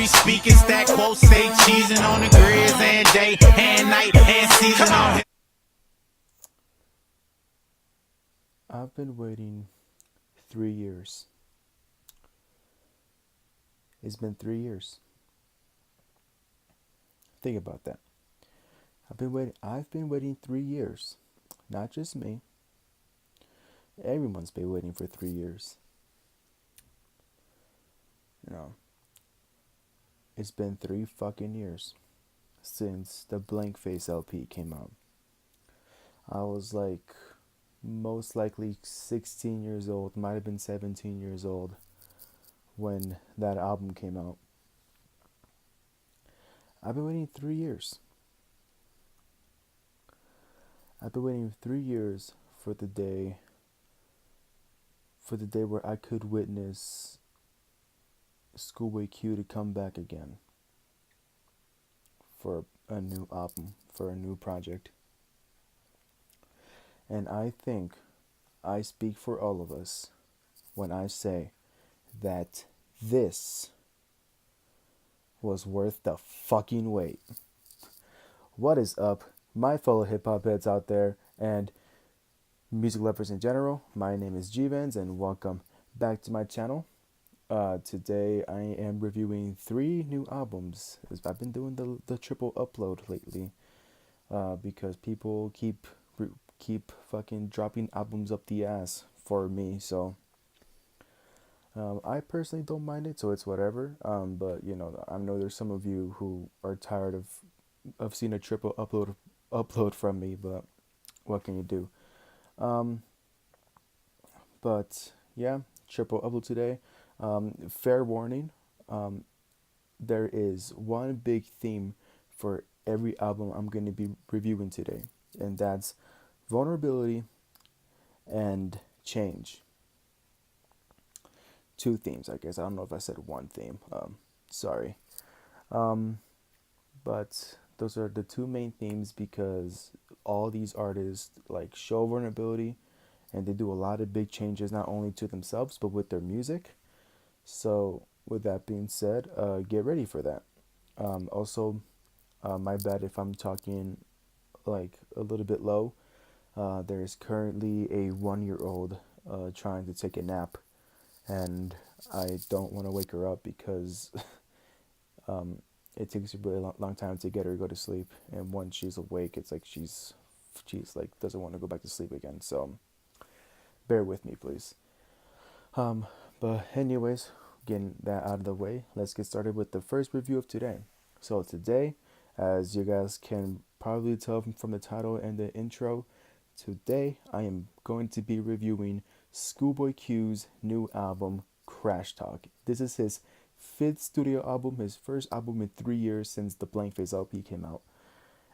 we speaking, stack quotes, stay cheesing on the grids and day and night and season on. I've been waiting 3 years. It's been 3 years. Think about that. I've been waiting 3 years. Not just me. Everyone's been waiting for 3 years. You know, it's been 3 fucking years since the Blank Face LP came out. I was like most likely 16 years old, might have been 17 years old when that album came out. I've been waiting 3 years. I've been waiting 3 years for the day where I could witness ScHoolboy Q to come back again for a new album, for a new project. And I think I speak for all of us when I say that this was worth the fucking wait. What is up, my fellow hip hop heads out there and music lovers in general? My name is G-Vans and welcome back to my channel. Today I am reviewing 3 new albums. I've been doing the triple upload lately because people keep fucking dropping albums up the ass for me. So I personally don't mind it, so it's whatever. But you know, I know there's some of you who are tired of seeing a triple upload from me, but what can you do? But yeah, triple upload today. Fair warning, there is one big theme for every album I'm going to be reviewing today, and that's vulnerability and change. 2 themes, I guess. I don't know if I said 1 theme. Sorry. But those are the 2 main themes because all these artists like show vulnerability and they do a lot of big changes, not only to themselves but with their music. So with that being said, get ready for that. Also, my bad if I'm talking like a little bit low. There's currently a 1-year-old trying to take a nap, and I don't want to wake her up because it takes a really long time to get her to go to sleep. And once she's awake, it's like she's like doesn't want to go back to sleep again. So bear with me, please. But anyways, getting that out of the way, let's get started with the first review of today. So today, as you guys can probably tell from the title and the intro, today I am going to be reviewing ScHoolboy Q's new album, CrasH Talk. This is his 5th studio album, his first album in 3 years since the Blank Face LP came out.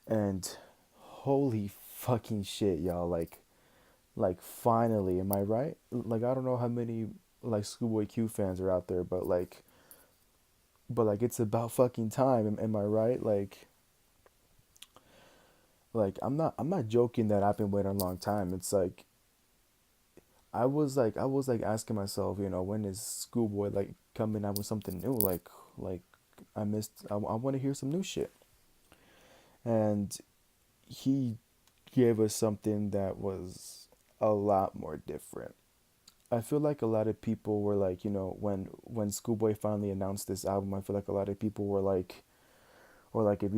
And holy fucking shit, y'all, like finally, am I right? Like, I don't know how many like ScHoolboy Q fans are out there, but like it's about fucking time. Am I right? Like I'm not joking that I've been waiting a long time. It's like I was asking myself, you know, when is ScHoolboy like coming out with something new? Like I want to hear some new shit. And he gave us something that was a lot more different. I feel like a lot of people were like, you know, when ScHoolboy finally announced this album, I feel like a lot of people were like, or like if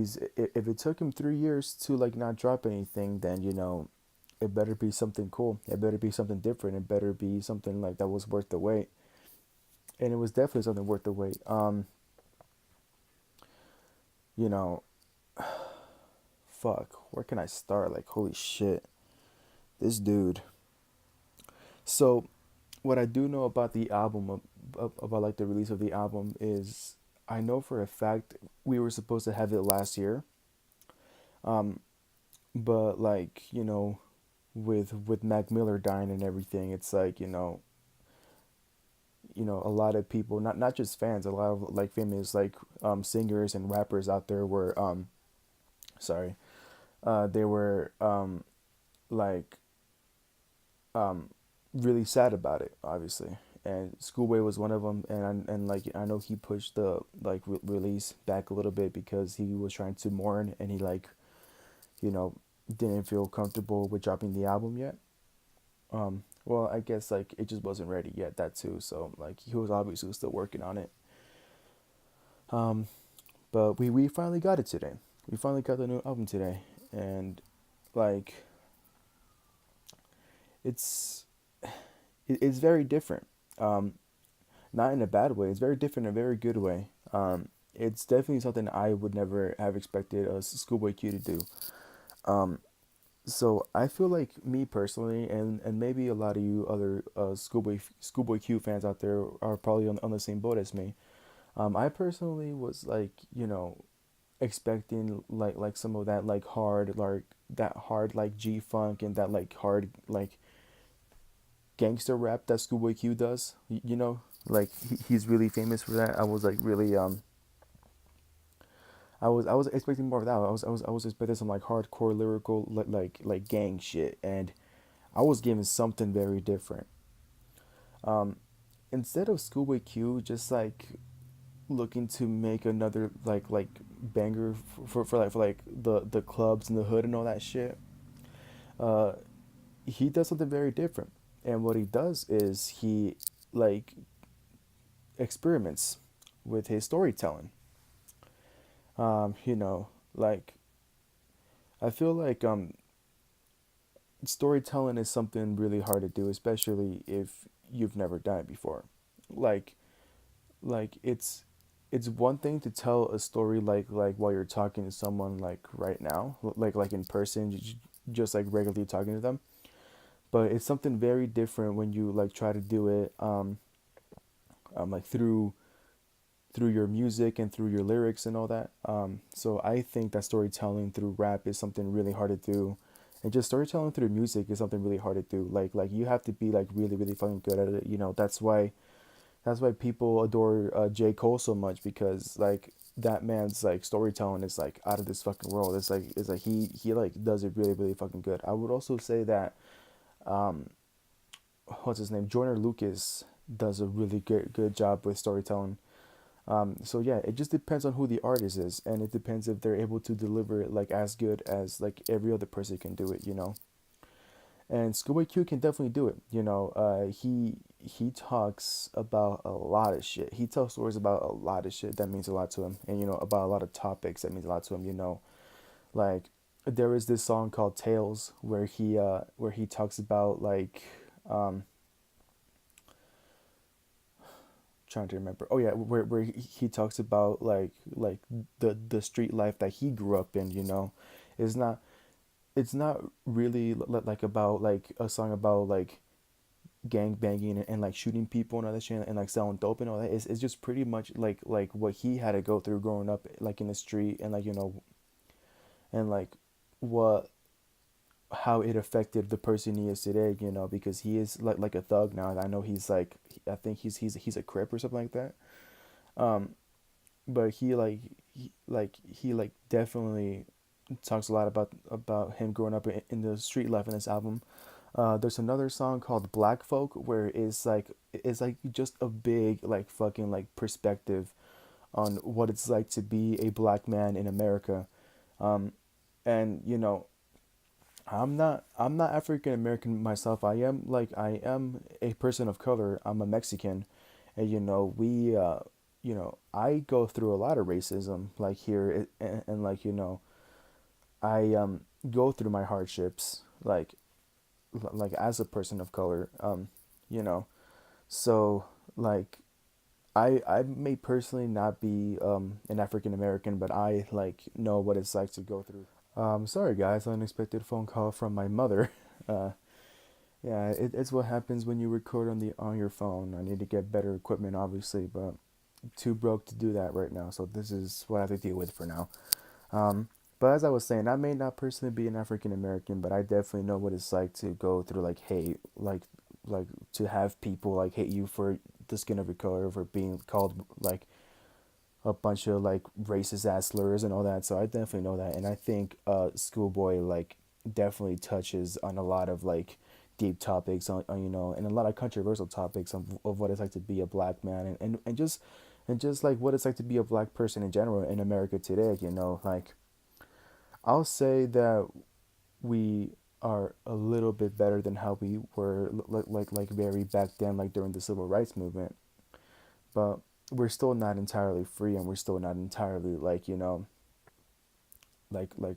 it took him 3 years to like not drop anything, then you know, it better be something cool. It better be something different. It better be something like that was worth the wait. And it was definitely something worth the wait. You know, fuck, where can I start? Like, holy shit, this dude. So what I do know about the album, about like the release of the album, is I know for a fact we were supposed to have it last year. But like, you know, with Mac Miller dying and everything, it's like, a lot of people, not just fans, a lot of like famous like singers and rappers out there were they were like really sad about it, obviously. and Schoolboy was one of them. And like I know he pushed the like release back a little bit because he was trying to mourn, and he like you know didn't feel comfortable with dropping the album yet. Well, I guess like it just wasn't ready yet. That too. So like he was obviously still working on it. Um, but we finally got it today. We finally got the new album today, and like it's it's very different. Um, Not in a bad way. It's very different in a very good way. It's definitely something I would never have expected a Schoolboy Q to do. Um, so I feel like me personally, and maybe a lot of you other Schoolboy Q fans out there are probably on the same boat as me. I personally was like expecting like some of that like hard like G funk and that like hard like gangster rap that Schoolboy Q does. Like he's really famous for that. I was like really I was expecting more of that. I was expecting some like hardcore lyrical like gang shit, and I was given something very different. Um, Instead of Schoolboy Q just like looking to make another like banger for like the clubs in the hood and all that shit. Uh, he does something very different, and what he does is he like experiments with his storytelling. Like I feel like storytelling is something really hard to do, especially if you've never done it before. Like it's one thing to tell a story like while you're talking to someone like right now, like in person, just like regularly talking to them. But it's something very different when you like try to do it like through your music and through your lyrics and all that. So I think that storytelling through rap is something really hard to do, and just storytelling through music is something really hard to do. Like you have to be like really really fucking good at it. That's why people adore J Cole so much, because like that man's like storytelling is like out of this fucking world. It's like he like does it really really fucking good. I would also say that what's his name, Joyner Lucas does a really good job with storytelling. So yeah, it just depends on who the artist is, and it depends if they're able to deliver it like as good as like every other person can do it. And Schoolboy Q can definitely do it. He talks about a lot of shit. He tells stories about a lot of shit that means a lot to him, and about a lot of topics that means a lot to him. Like there is this song called Tales where he talks about like um trying to remember. Oh yeah, where he talks about like the street life that he grew up in. It's not it's not really like about like a song about like gang banging and like shooting people and all that shit and like selling dope and all that. It's just pretty much like what he had to go through growing up like in the street, and like and like what how it affected the person he is today. Because he is like a thug now. I know he's like, I think he's a crip or something like that. um but he definitely talks a lot about him growing up in the street life in this album. There's another song called Black Folk where it's like just a big like fucking like perspective on what it's like to be a black man in America. And I'm not African American myself. I am a person of color. I'm a Mexican, and I go through a lot of racism like here, and like I go through my hardships like as a person of color. You know, so like I may personally not be an African American, but I like know what it's like to go through. Sorry guys, unexpected phone call from my mother. Uh, yeah, it's what happens when you record on your phone. I need to get better equipment, obviously, but too broke to do that right now. So this is what I have to deal with for now. But as I was saying, I may not personally be an African American, but I definitely know what it's like to go through like hate, like to have people like hate you for the skin of your color, for being called like a bunch of like racist ass slurs and all that. So I definitely know that, and I think Schoolboy like definitely touches on a lot of like deep topics on and a lot of controversial topics of what it's like to be a black man, and just like what it's like to be a black person in general in America today. Like I'll say that we are a little bit better than how we were like very back then, like during the civil rights movement, but we're still not entirely free, and we're still not entirely like like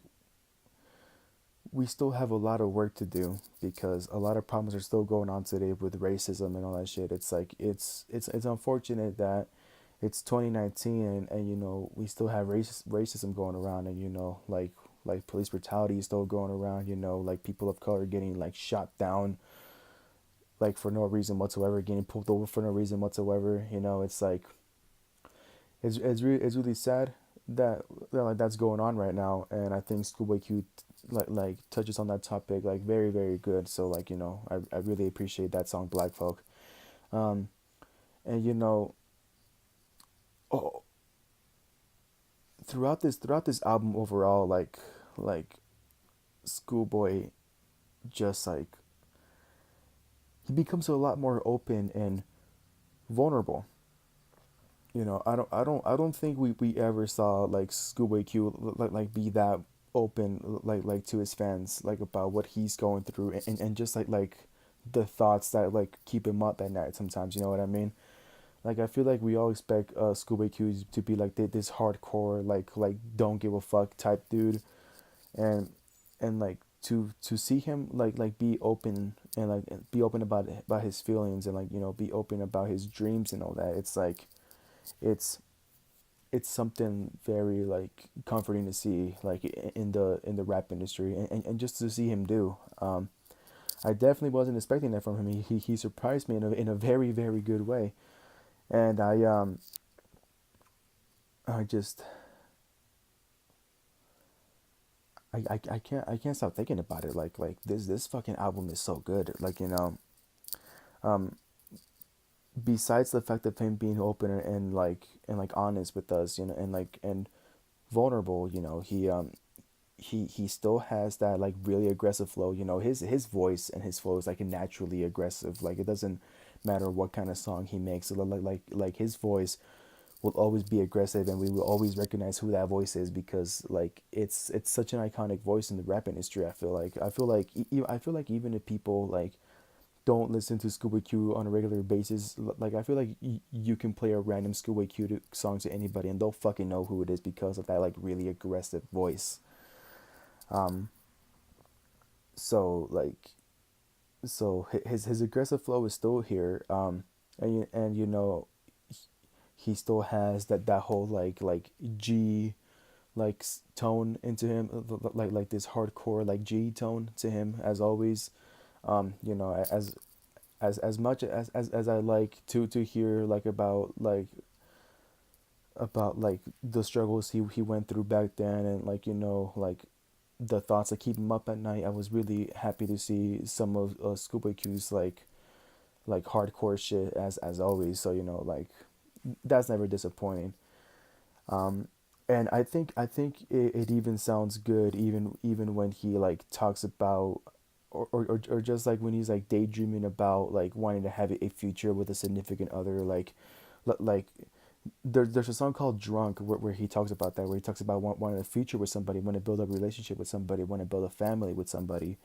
we still have a lot of work to do, because a lot of problems are still going on today with racism and all that shit. It's like it's unfortunate that it's 2019, and we still have racism going around, and like police brutality is still going around, like people of color getting like shot down like for no reason whatsoever, getting pulled over for no reason whatsoever. It's like it's really sad that like that's going on right now, and I think Schoolboy Q like touches on that topic like very very good. So like I really appreciate that song Black Folk. um and oh, throughout this album overall, like Schoolboy just like he becomes a lot more open and vulnerable. I don't think we ever saw like Schoolboy Q like be that open like to his fans like about what he's going through, and just like the thoughts that like keep him up at night sometimes. You know what I mean? Like I feel like we all expect Schoolboy Q to be like this hardcore like don't give a fuck type dude, and like to see him like be open, and like be open about his feelings, and like be open about his dreams and all that. It's like it's it's something very like comforting to see like in the rap industry, and just to see him do. I definitely wasn't expecting that from him. He surprised me in a very very good way, and I just I can't stop thinking about it. Like this fucking album is so good. Like um besides the fact of him being open and like honest with us, and vulnerable, he still has that like really aggressive flow. His voice and his flow is like naturally aggressive. Like it doesn't matter what kind of song he makes. Like his voice will always be aggressive, and we will always recognize who that voice is, because like it's such an iconic voice in the rap industry. I feel like even if people like don't listen to Schoolboy Q on a regular basis, like I feel like you can play a random Schoolboy Q song to anybody, and they'll fucking know who it is because of that like really aggressive voice. Um, so like his aggressive flow is still here. And he still has that whole like G like tone into him, like this hardcore like G tone to him as always. As much as I like to hear like about the struggles he went through back then, and like like the thoughts that keep him up at night, I was really happy to see some of Schoolboy Q's like hardcore shit as always. So like that's never disappointing. um and I think it even sounds good, even when he like talks about, or just like when he's like daydreaming about like wanting to have a future with a significant other, like there's a song called Drunk where he talks about that, where he talks about wanting a future with somebody, want to build a relationship with somebody, want to build a family with somebody.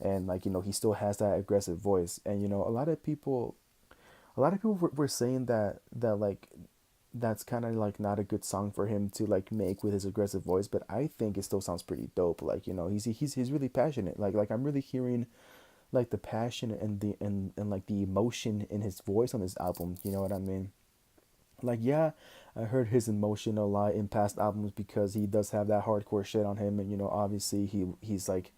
And like he still has that aggressive voice, and a lot of people were saying that like that's kind of like not a good song for him to like make with his aggressive voice, but I think it still sounds pretty dope. Like he's really passionate. Like I'm really hearing like the passion and like the emotion in his voice on this album. You know what I mean? Like yeah, I heard his emotion a lot in past albums, because he does have that hardcore shit on him, and obviously he's like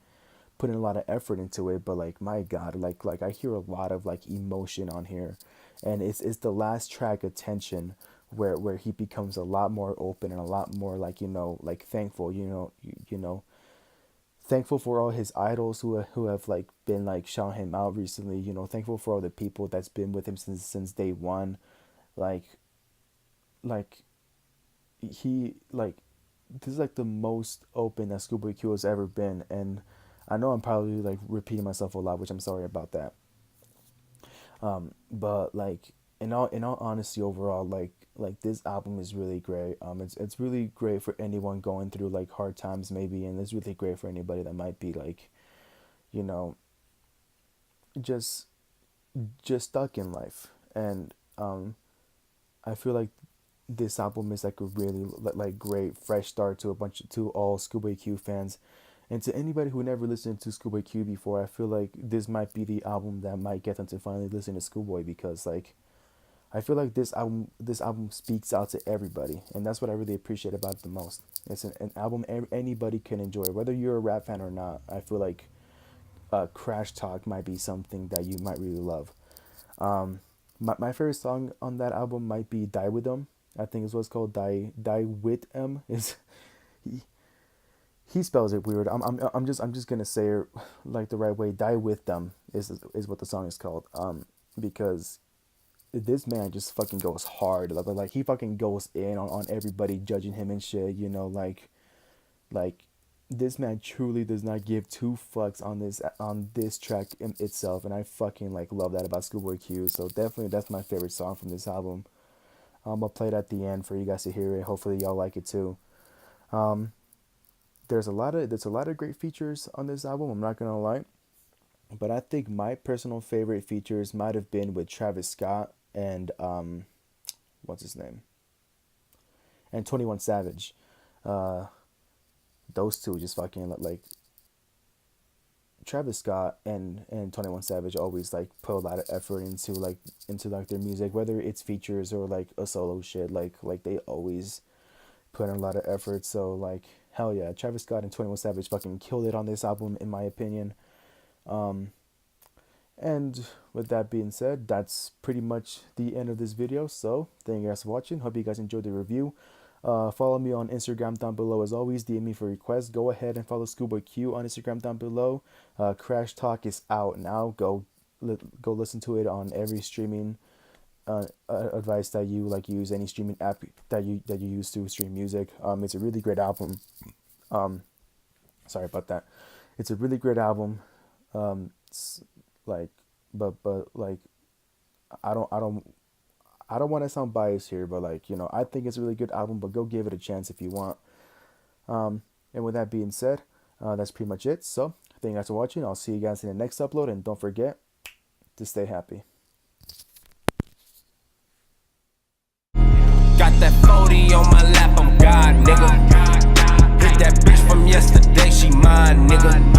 putting a lot of effort into it. But like my god, like I hear a lot of like emotion on here, and it's the last track, Attention, where he becomes a lot more open and a lot more like like thankful. Thankful for all his idols who have like been like shouting him out recently. Thankful for all the people that's been with him since day one. Like like he like this is like the most open that Schoolboy Q has ever been, and I know I'm probably like repeating myself a lot, which I'm sorry about that. But like in all honesty, overall, like this album is really great. It's really great for anyone going through like hard times maybe, and it's really great for anybody that might be like, you know, just stuck in life. And I feel like this album is like a really like great fresh start to all Schoolboy Q fans. And to anybody who never listened to Schoolboy Q before, I feel like this might be the album that might get them to finally listen to Schoolboy, because like I feel like this album speaks out to everybody, and that's what I really appreciate about it the most. It's an album anybody can enjoy, whether you're a rap fan or not. I feel like CrasH Talk might be something that you might really love. My favorite song on that album might be "Die with Them." I think it's what's called "Die with M." Is he he spells it weird. I'm just gonna say it like the right way. "Die with Them" is what the song is called. Because this man just fucking goes hard. Like he fucking goes in on everybody judging him and shit. Like this man truly does not give two fucks on this track in itself, and I fucking like love that about Schoolboy Q. So definitely that's my favorite song from this album. I'll play it at the end for you guys to hear it. Hopefully y'all like it too. Um, there's a lot of great features on this album. I'm not gonna lie, but I think my personal favorite features might have been with Travis Scott and what's his name, and 21 Savage. Uh, those two just fucking like Travis Scott and 21 Savage always like put a lot of effort into their music, whether it's features or like a solo shit. Like they always put in a lot of effort. So like hell yeah, Travis Scott and 21 Savage fucking killed it on this album in my opinion. Um, and with that being said, that's pretty much the end of this video. So thank you guys for watching. Hope you guys enjoyed the review. Follow me on Instagram down below as always. DM me for requests. Go ahead and follow ScHoolboy Q on Instagram down below. CrasH Talk is out now. Go listen to it on every streaming advice that you like use, any streaming app that you use to stream music. It's a really great album. Sorry about that. It's a really great album. It's like, but like, I don't want to sound biased here, but like, I think it's a really good album, but go give it a chance if you want. And with that being said, that's pretty much it. So thank you guys for watching. I'll see you guys in the next upload, and don't forget to stay happy. Got that 40 on my lap, I'm God, nigga. Hit that bitch from yesterday, she mine, nigga.